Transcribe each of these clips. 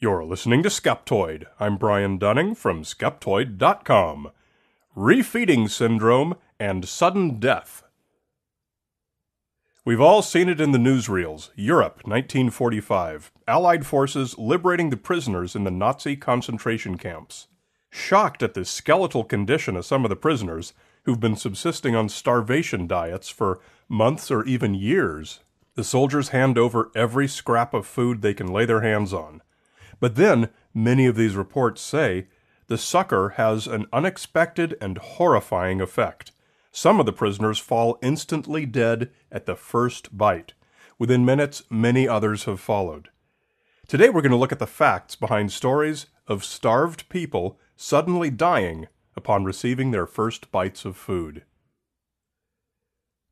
You're listening to Skeptoid. I'm Brian Dunning from Skeptoid.com. Refeeding Syndrome and Sudden Death. We've all seen it in the newsreels. Europe, 1945. Allied forces liberating the prisoners in the Nazi concentration camps. Shocked at the skeletal condition of some of the prisoners, who've been subsisting on starvation diets for months or even years, the soldiers hand over every scrap of food they can lay their hands on. But then, many of these reports say, the succor has an unexpected and horrifying effect. Some of the prisoners fall instantly dead at the first bite. Within minutes, many others have followed. Today we're going to look at the facts behind stories of starved people suddenly dying upon receiving their first bites of food.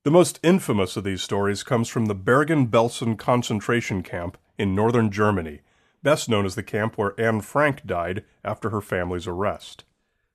The most infamous of these stories comes from the Bergen-Belsen concentration camp in northern Germany, best known as the camp where Anne Frank died after her family's arrest.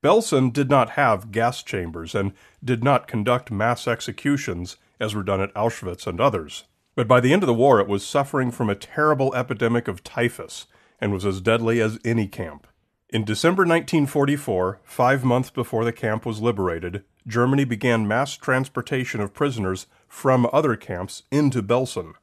Belsen did not have gas chambers and did not conduct mass executions as were done at Auschwitz and others. But by the end of the war it was suffering from a terrible epidemic of typhus and was as deadly as any camp. In December 1944, 5 months before the camp was liberated, Germany began mass transportation of prisoners from other camps into Belsen.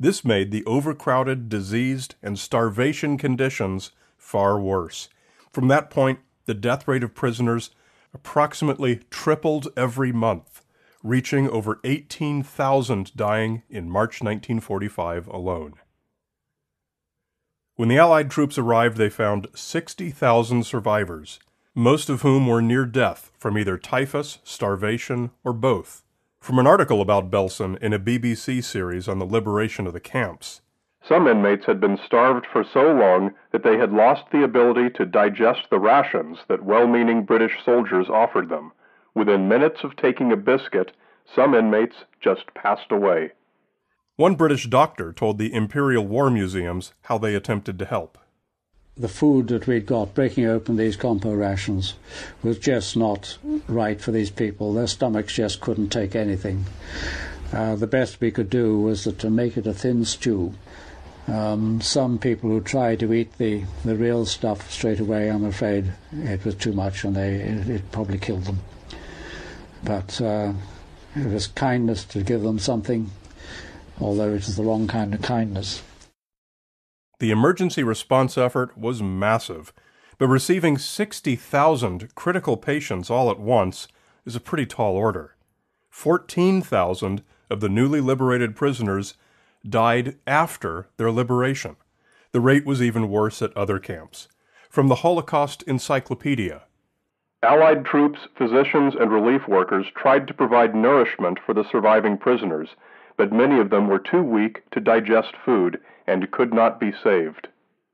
This made the overcrowded, diseased, and starvation conditions far worse. From that point, the death rate of prisoners approximately tripled every month, reaching over 18,000 dying in March 1945 alone. When the Allied troops arrived, they found 60,000 survivors, most of whom were near death from either typhus, starvation, or both. From an article about Belsen in a BBC series on the liberation of the camps. Some inmates had been starved for so long that they had lost the ability to digest the rations that well-meaning British soldiers offered them. Within minutes of taking a biscuit, some inmates just passed away. One British doctor told the Imperial War Museums how they attempted to help. The food that we'd got, breaking open these compo rations, was just not right for these people. Their stomachs just couldn't take anything. The best we could do was to make it a thin stew. Some people who tried to eat the real stuff straight away, I'm afraid it was too much and it probably killed them. But it was kindness to give them something, although it was the wrong kind of kindness. The emergency response effort was massive, but receiving 60,000 critical patients all at once is a pretty tall order. 14,000 of the newly liberated prisoners died after their liberation. The rate was even worse at other camps. From the Holocaust Encyclopedia. Allied troops, physicians, and relief workers tried to provide nourishment for the surviving prisoners, but many of them were too weak to digest food and could not be saved.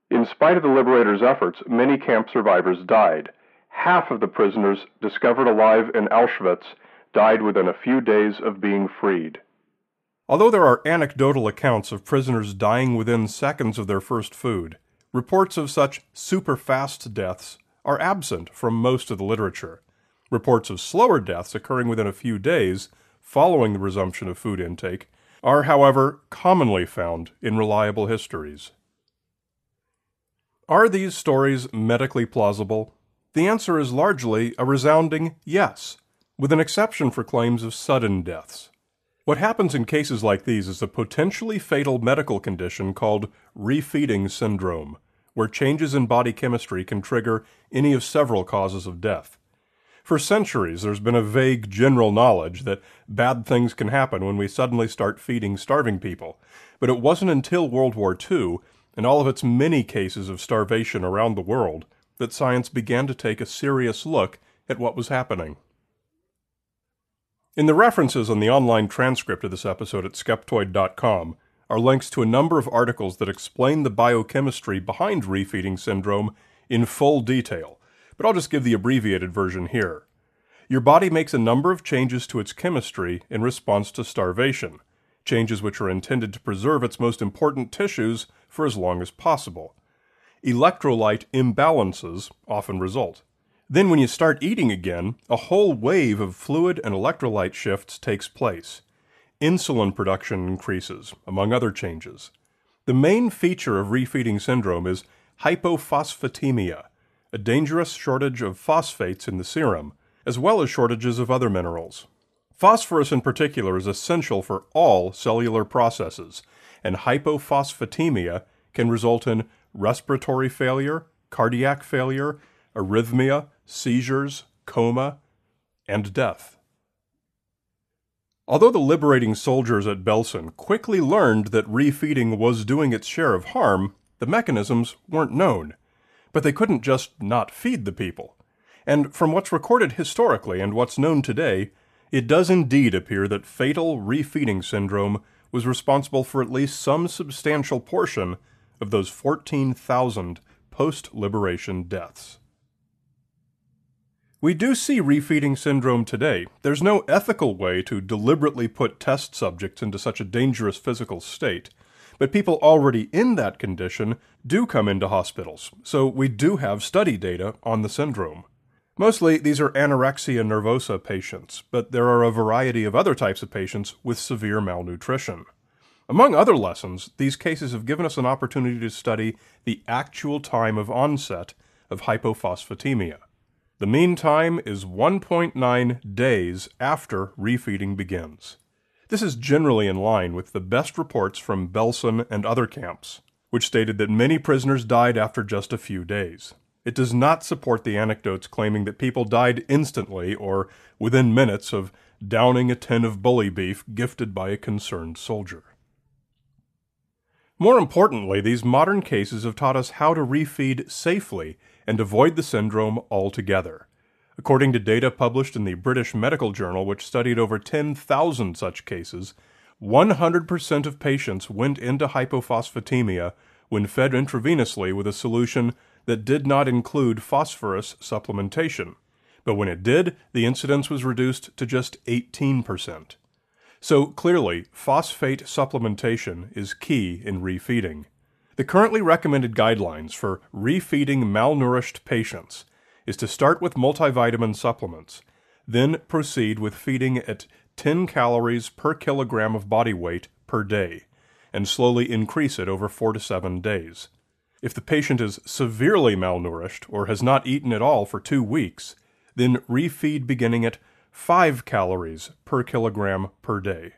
In spite of the liberators' efforts, many camp survivors died. Half of the prisoners discovered alive in Auschwitz died within a few days of being freed. Although there are anecdotal accounts of prisoners dying within seconds of their first food, reports of such super-fast deaths are absent from most of the literature. Reports of slower deaths occurring within a few days following the resumption of food intake are, however, commonly found in reliable histories. Are these stories medically plausible? The answer is largely a resounding yes, with an exception for claims of sudden deaths. What happens in cases like these is a potentially fatal medical condition called Refeeding Syndrome, where changes in body chemistry can trigger any of several causes of death. For centuries, there's been a vague general knowledge that bad things can happen when we suddenly start feeding starving people. But it wasn't until World War II, and all of its many cases of starvation around the world, that science began to take a serious look at what was happening. In the references on the online transcript of this episode at Skeptoid.com are links to a number of articles that explain the biochemistry behind refeeding syndrome in full detail, but I'll just give the abbreviated version here. Your body makes a number of changes to its chemistry in response to starvation, changes which are intended to preserve its most important tissues for as long as possible. Electrolyte imbalances often result. Then when you start eating again, a whole wave of fluid and electrolyte shifts takes place. Insulin production increases, among other changes. The main feature of refeeding syndrome is hypophosphatemia, a dangerous shortage of phosphates in the serum, as well as shortages of other minerals. Phosphorus in particular is essential for all cellular processes, and hypophosphatemia can result in respiratory failure, cardiac failure, arrhythmia, seizures, coma, and death. Although the liberating soldiers at Belsen quickly learned that refeeding was doing its share of harm, the mechanisms weren't known. But they couldn't just not feed the people. And from what's recorded historically and what's known today, it does indeed appear that fatal refeeding syndrome was responsible for at least some substantial portion of those 14,000 post-liberation deaths. We do see refeeding syndrome today. There's no ethical way to deliberately put test subjects into such a dangerous physical state, but people already in that condition do come into hospitals, so we do have study data on the syndrome. Mostly, these are anorexia nervosa patients, but there are a variety of other types of patients with severe malnutrition. Among other lessons, these cases have given us an opportunity to study the actual time of onset of hypophosphatemia. The mean time is 1.9 days after refeeding begins. This is generally in line with the best reports from Belsen and other camps, which stated that many prisoners died after just a few days. It does not support the anecdotes claiming that people died instantly or within minutes of downing a tin of bully beef gifted by a concerned soldier. More importantly, these modern cases have taught us how to refeed safely and avoid the syndrome altogether. According to data published in the British Medical Journal, which studied over 10,000 such cases, 100% of patients went into hypophosphatemia when fed intravenously with a solution that did not include phosphorus supplementation, but when it did, the incidence was reduced to just 18%. So clearly, phosphate supplementation is key in refeeding. The currently recommended guidelines for refeeding malnourished patients is to start with multivitamin supplements, then proceed with feeding at 10 calories per kilogram of body weight per day, and slowly increase it over 4 to 7 days. If the patient is severely malnourished or has not eaten at all for 2 weeks, then refeed beginning at 5 calories per kilogram per day.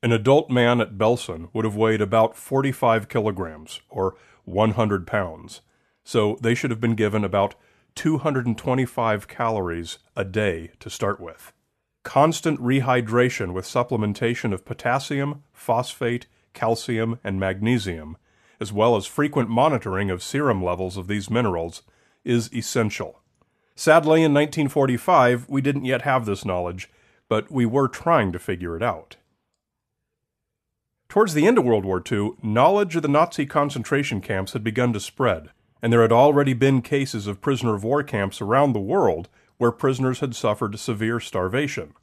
An adult man at Belsen would have weighed about 45 kilograms, or 100 pounds, so they should have been given about 225 calories a day to start with. Constant rehydration with supplementation of potassium, phosphate, calcium, and magnesium, as well as frequent monitoring of serum levels of these minerals, is essential. Sadly, in 1945, we didn't yet have this knowledge, but we were trying to figure it out. Towards the end of World War II, knowledge of the Nazi concentration camps had begun to spread, and there had already been cases of prisoner of war camps around the world where prisoners had suffered severe starvation.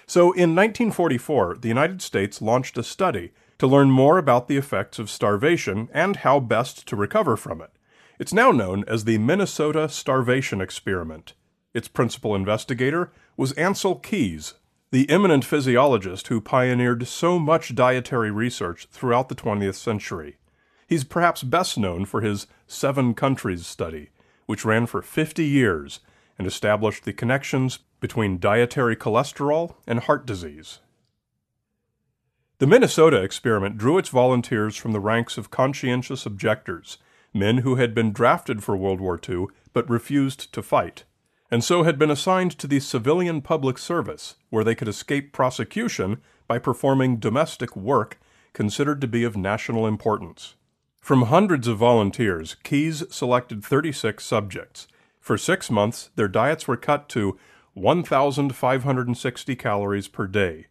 So in 1944, the United States launched a study to learn more about the effects of starvation and how best to recover from it. It's now known as the Minnesota Starvation Experiment. Its principal investigator was Ancel Keys, the eminent physiologist who pioneered so much dietary research throughout the 20th century. He's perhaps best known for his 7 countries study, which ran for 50 years and established the connections between dietary cholesterol and heart disease. The Minnesota experiment drew its volunteers from the ranks of conscientious objectors, men who had been drafted for World War II but refused to fight, and so had been assigned to the civilian public service, where they could escape prosecution by performing domestic work considered to be of national importance. From hundreds of volunteers, Keys selected 36 subjects. For 6 months, their diets were cut to 1,560 calories per day,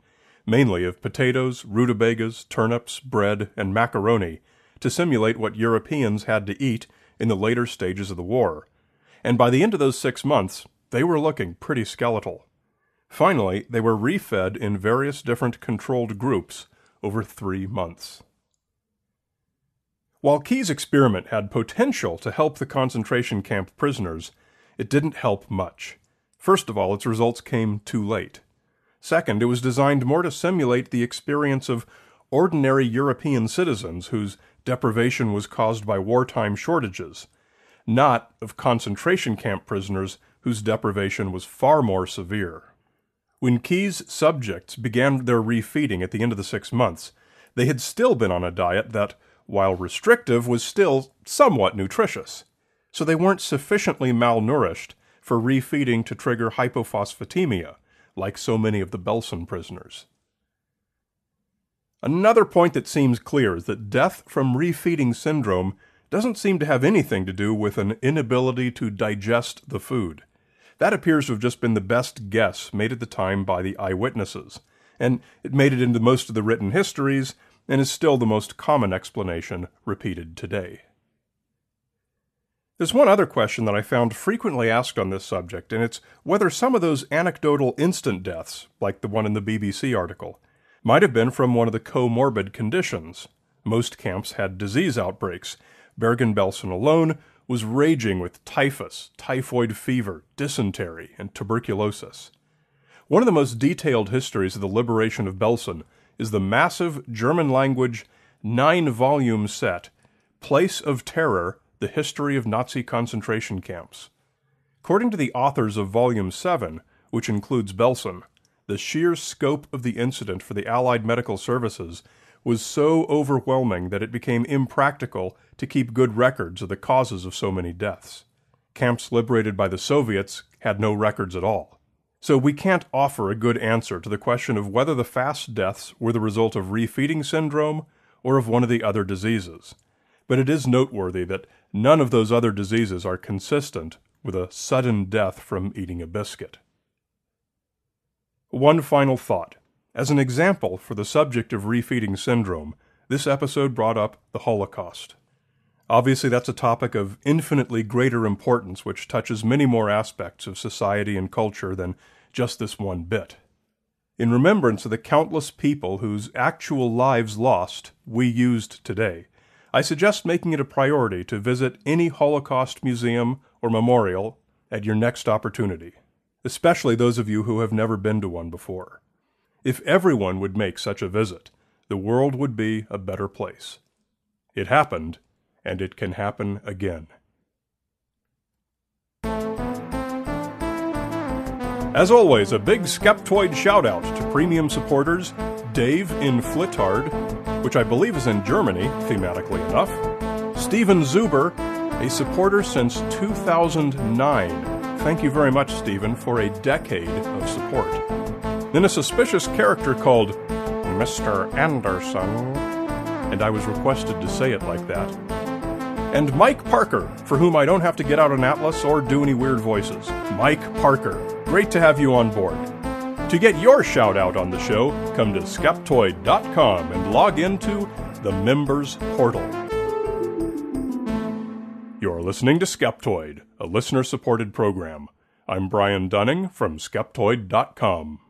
mainly of potatoes, rutabagas, turnips, bread, and macaroni, to simulate what Europeans had to eat in the later stages of the war. And by the end of those 6 months, they were looking pretty skeletal. Finally, they were refed in various different controlled groups over 3 months. While Key's experiment had potential to help the concentration camp prisoners, it didn't help much. First of all, its results came too late. Second, it was designed more to simulate the experience of ordinary European citizens whose deprivation was caused by wartime shortages. not of concentration camp prisoners whose deprivation was far more severe. When Keyes' subjects began their refeeding at the end of the 6 months, they had still been on a diet that, while restrictive, was still somewhat nutritious, so they weren't sufficiently malnourished for refeeding to trigger hypophosphatemia, like so many of the Belsen prisoners. Another point that seems clear is that death from refeeding syndrome doesn't seem to have anything to do with an inability to digest the food. That appears to have just been the best guess made at the time by the eyewitnesses, and it made it into most of the written histories and is still the most common explanation repeated today. There's one other question that I found frequently asked on this subject, and it's whether some of those anecdotal instant deaths, like the one in the BBC article, might have been from one of the comorbid conditions. Most camps had disease outbreaks. Bergen-Belsen alone was raging with typhus, typhoid fever, dysentery, and tuberculosis. One of the most detailed histories of the liberation of Belsen is the massive German-language 9-volume set, Place of Terror, The History of Nazi Concentration Camps. According to the authors of Volume 7, which includes Belsen, the sheer scope of the incident for the Allied medical services was so overwhelming that it became impractical to keep good records of the causes of so many deaths. Camps liberated by the Soviets had no records at all. So we can't offer a good answer to the question of whether the fast deaths were the result of refeeding syndrome or of one of the other diseases. But it is noteworthy that none of those other diseases are consistent with a sudden death from eating a biscuit. One final thought. As an example for the subject of refeeding syndrome, this episode brought up the Holocaust. Obviously, that's a topic of infinitely greater importance which touches many more aspects of society and culture than just this one bit. In remembrance of the countless people whose actual lives lost we used today, I suggest making it a priority to visit any Holocaust museum or memorial at your next opportunity, especially those of you who have never been to one before. If everyone would make such a visit, the world would be a better place. It happened, and it can happen again. As always, a big Skeptoid shout-out to premium supporters, Dave in Flittard, which I believe is in Germany, thematically enough, Stephen Zuber, a supporter since 2009. Thank you very much, Stephen, for a decade of support. Then a suspicious character called Mr. Anderson, and I was requested to say it like that. And Mike Parker, for whom I don't have to get out an atlas or do any weird voices. Mike Parker, great to have you on board. To get your shout-out on the show, come to Skeptoid.com and log into the Members Portal. You're listening to Skeptoid, a listener-supported program. I'm Brian Dunning from Skeptoid.com.